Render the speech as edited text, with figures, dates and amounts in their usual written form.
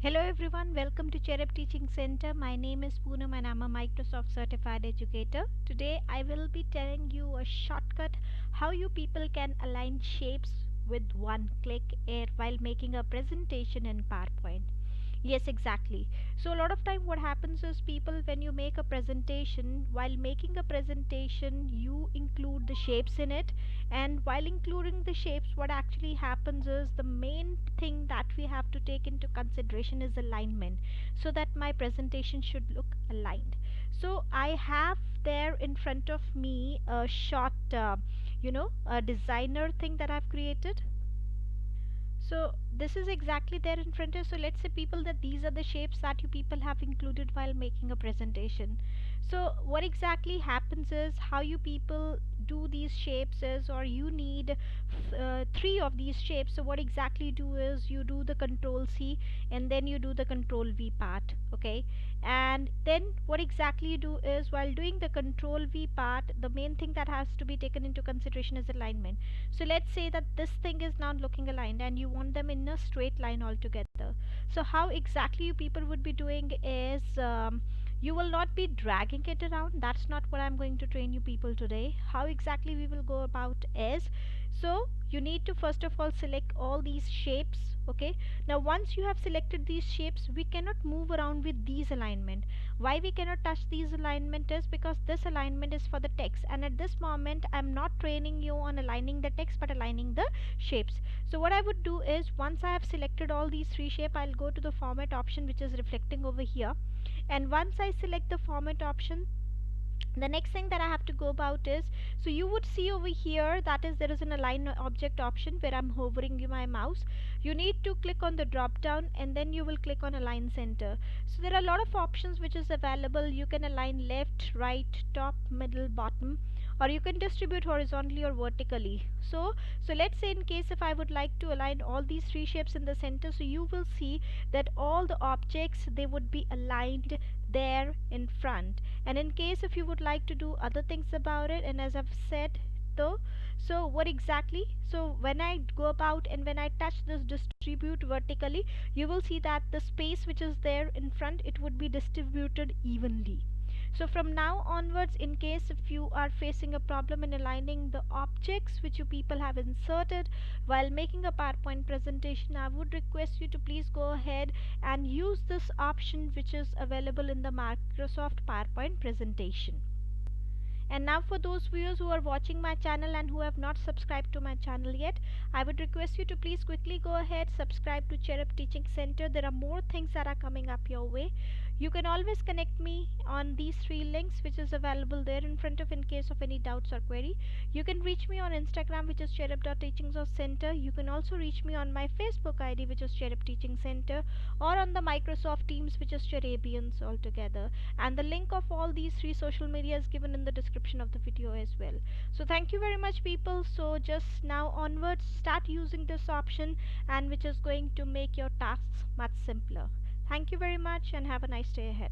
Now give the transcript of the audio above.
Hello everyone, welcome to Cherub Teaching Center. My name is Poonam and I'm a Microsoft certified educator. Today I will be telling you a shortcut how you people can align shapes with one click while making a presentation in PowerPoint. Yes, exactly. So a lot of time what happens is people when you make a presentation, while making a presentation, you include the shapes in it, and while including the shapes what actually happens is the main thing that we have to take into consideration is alignment so that my presentation should look aligned. So I have there in front of me a short a designer thing that I've created. So this is exactly there in front of. So let's say people that these are the shapes that you people have included while making a presentation. So what exactly happens is how you people do these shapes is, or you need three of these shapes. So what exactly do is you do the control C and then you do the control V part. Okay, and then what exactly you do is while doing the control V part, the main thing that has to be taken into consideration is alignment. So let's say that this thing is now looking aligned and you want them in a straight line altogether. So how exactly you people would be doing is you will not be dragging it around. That's not what I'm going to train you people today. How exactly we will go about is, so you need to first of all select all these shapes. Okay, now once you have selected these shapes, we cannot move around with these alignment. Why we cannot touch these alignment is because this alignment is for the text, and at this moment I'm not training you on aligning the text but aligning the shapes. So what I would do is once I have selected all these three shape, I'll go to the format option which is reflecting over here, and once I select the format option, the next thing that I have to go about is, so you would see over here that is there is an align object option where I'm hovering my mouse. You need to click on the drop down and then you will click on align center. So there are a lot of options which is available. You can align left, right, top, middle, bottom, or you can distribute horizontally or vertically. So let's say in case if I would like to align all these three shapes in the center, so you will see that all the objects they would be aligned there in front. And in case if you would like to do other things about it, and as I've said though, so what exactly, so when I go about and when I touch this distribute vertically, you will see that the space which is there in front, it would be distributed evenly. So from now onwards, in case if you are facing a problem in aligning the objects which you people have inserted while making a PowerPoint presentation, I would request you to please go ahead and use this option which is available in the Microsoft PowerPoint presentation. And now for those viewers who are watching my channel and who have not subscribed to my channel yet, I would request you to please quickly go ahead, subscribe to Cherub Teaching Center. There are more things that are coming up your way. You can always connect me on these three links which is available there in front of in case of any doubts or query. You can reach me on Instagram which is cherub.teaching.center. You can also reach me on my Facebook ID which is Cherub Teaching Center, or on the Microsoft Teams which is Cherubians altogether, and the link of all these three social media is given in the description of the video as well. So thank you very much people. So just now onwards start using this option, and which is going to make your tasks much simpler. Thank you very much and have a nice day ahead.